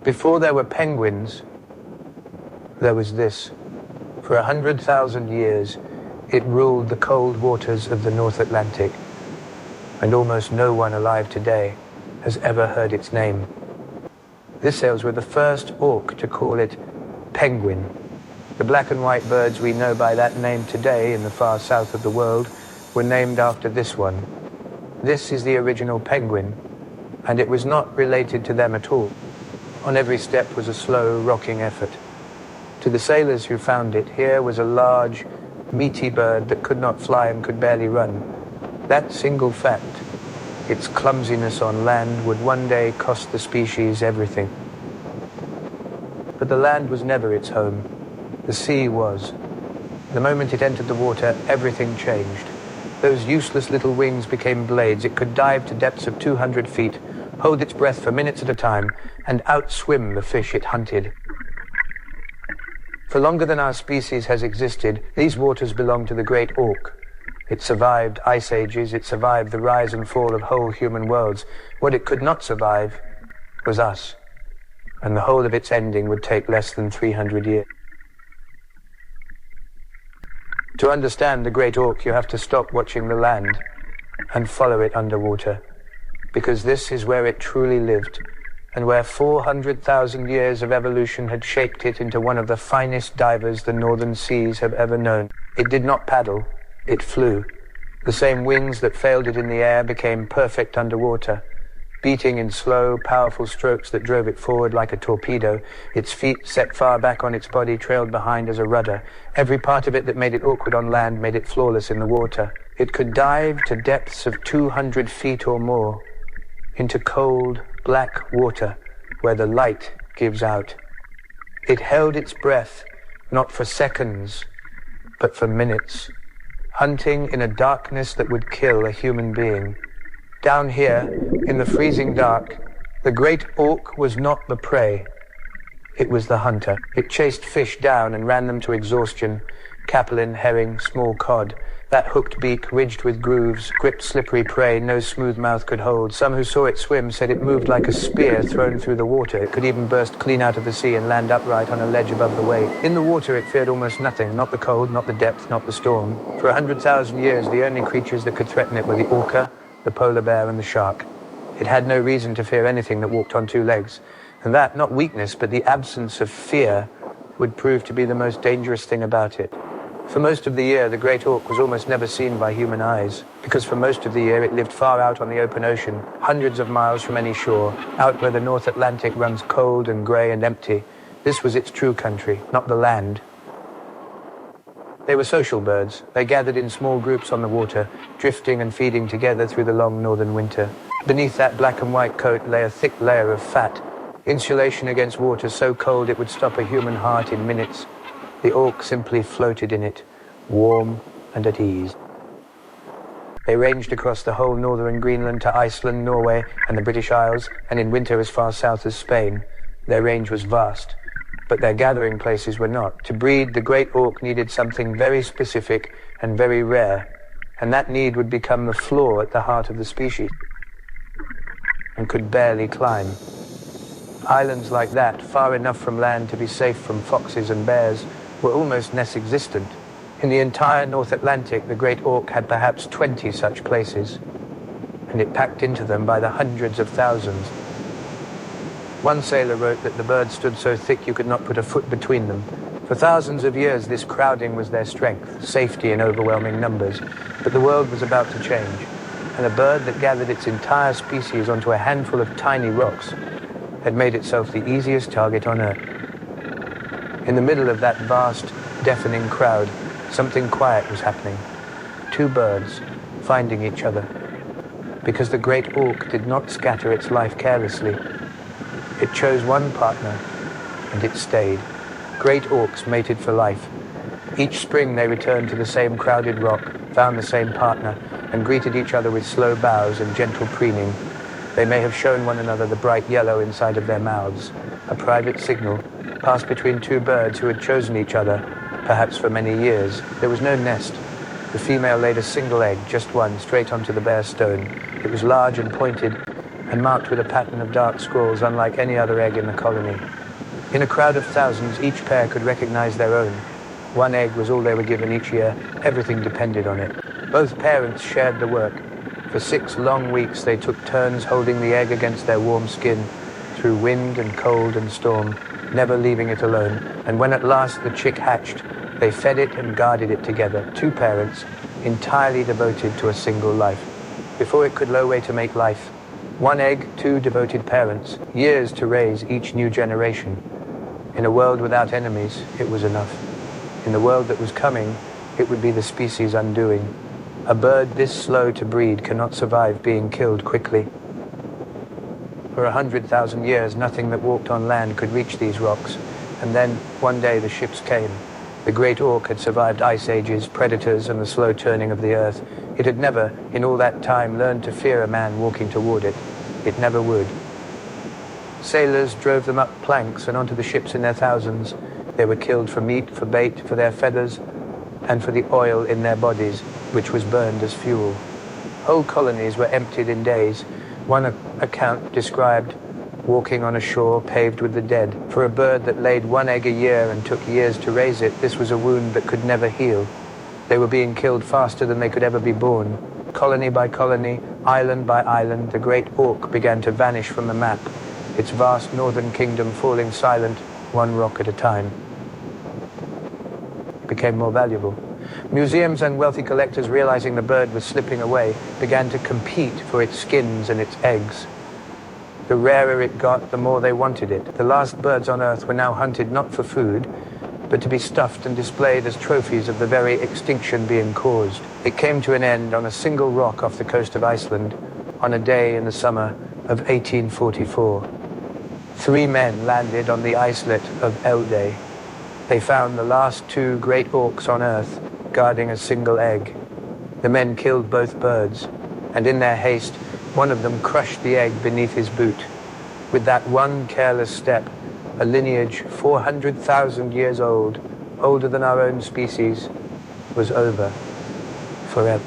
Before there were penguins, there was this. For 100,000 years, it ruled the cold waters of the North Atlantic, and almost no one alive today has ever heard its name. This sails were the first auk to call it penguin. The black and white birds we know by that name today in the far south of the world were named after this one. This is the original penguin, and it was not related to them at all. On every step was a slow, rocking effort. To the sailors who found it, here was a large, meaty bird that could not fly and could barely run. That single fact, its clumsiness on land, would one day cost the species everything. But the land was never its home. The sea was. The moment it entered the water, everything changed. Those useless little wings became blades. It could dive to depths of 200 feet, hold its breath for minutes at a time, and outswim the fish it hunted. For longer than our species has existed, these waters belong to the great auk. It survived ice ages, it survived the rise and fall of whole human worlds. What it could not survive was us, and the whole of its ending would take less than 300 years. To understand the great auk, you have to stop watching the land and follow it underwater, because this is where it truly lived, and where 400,000 years of evolution had shaped it into one of the finest divers the northern seas have ever known. It did not paddle, it flew. The same wings that failed it in the air became perfect underwater, beating in slow, powerful strokes that drove it forward like a torpedo. Its feet, set far back on its body, trailed behind as a rudder. Every part of it that made it awkward on land made it flawless in the water. It could dive to depths of 200 feet or more, into cold, black water where the light gives out. It held its breath, not for seconds, but for minutes, hunting in a darkness that would kill a human being. Down here, in the freezing dark, the great auk was not the prey. It was the hunter. It chased fish down and ran them to exhaustion. Capelin, herring, small cod. That hooked beak, ridged with grooves, gripped slippery prey no smooth mouth could hold. Some who saw it swim said it moved like a spear thrown through the water. It could even burst clean out of the sea and land upright on a ledge above the wave. In the water it feared almost nothing, not the cold, not the depth, not the storm. For 100,000 years the only creatures that could threaten it were the orca, the polar bear, and the shark. It had no reason to fear anything that walked on two legs. And that, not weakness, but the absence of fear, would prove to be the most dangerous thing about it. For most of the year, the great auk was almost never seen by human eyes, because for most of the year it lived far out on the open ocean, hundreds of miles from any shore, out where the North Atlantic runs cold and grey and empty. This was its true country, not the land. They were social birds. They gathered in small groups on the water, drifting and feeding together through the long northern winter. Beneath that black and white coat lay a thick layer of fat, insulation against water so cold it would stop a human heart in minutes. The auk simply floated in it, warm and at ease. They ranged across the whole northern Greenland to Iceland, Norway, and the British Isles, and in winter as far south as Spain. Their range was vast, but their gathering places were not. To breed, the great auk needed something very specific and very rare, and that need would become the flaw at the heart of the species, and could barely climb. Islands like that, far enough from land to be safe from foxes and bears, were almost non-existent. In the entire North Atlantic, the great auk had perhaps 20 such places, and it packed into them by the hundreds of thousands. One sailor wrote that the birds stood so thick you could not put a foot between them. For thousands of years, this crowding was their strength, safety in overwhelming numbers. But the world was about to change, and a bird that gathered its entire species onto a handful of tiny rocks had made itself the easiest target on Earth. In the middle of that vast, deafening crowd, something quiet was happening. Two birds finding each other. Because the great auk did not scatter its life carelessly. It chose one partner, and it stayed. Great auks mated for life. Each spring they returned to the same crowded rock, found the same partner, and greeted each other with slow bows and gentle preening. They may have shown one another the bright yellow inside of their mouths, a private signal passed between two birds who had chosen each other, perhaps for many years. There was no nest. The female laid a single egg, just one, straight onto the bare stone. It was large and pointed, and marked with a pattern of dark scrawls unlike any other egg in the colony. In a crowd of thousands, each pair could recognize their own. One egg was all they were given each year. Everything depended on it. Both parents shared the work. For 6 long weeks, they took turns holding the egg against their warm skin through wind and cold and storm, never leaving it alone. And when at last the chick hatched, they fed it and guarded it together, 2 parents, entirely devoted to a single life. Before it could low way to make life, 1 egg, 2 devoted parents, years to raise each new generation. In a world without enemies, it was enough. In the world that was coming, it would be the species' undoing. A bird this slow to breed cannot survive being killed quickly. For 100,000 years, nothing that walked on land could reach these rocks. And then, one day, the ships came. The great auk had survived ice ages, predators, and the slow turning of the earth. It had never, in all that time, learned to fear a man walking toward it. It never would. Sailors drove them up planks and onto the ships in their thousands. They were killed for meat, for bait, for their feathers, and for the oil in their bodies, which was burned as fuel. Whole colonies were emptied in days. One account described walking on a shore paved with the dead. For a bird that laid 1 egg a year and took years to raise it, this was a wound that could never heal. They were being killed faster than they could ever be born. Colony by colony, island by island, the great auk began to vanish from the map, its vast northern kingdom falling silent, 1 rock at a time. It became more valuable. Museums and wealthy collectors, realizing the bird was slipping away, began to compete for its skins and its eggs. The rarer it got, the more they wanted it. The last birds on Earth were now hunted not for food, but to be stuffed and displayed as trophies of the very extinction being caused. It came to an end on a single rock off the coast of Iceland on a day in the summer of 1844. 3 men landed on the islet of Elde. They found the last 2 great auks on Earth guarding a single egg. The men killed both birds, and in their haste, one of them crushed the egg beneath his boot. With that one careless step, a lineage 400,000 years old, older than our own species, was over forever.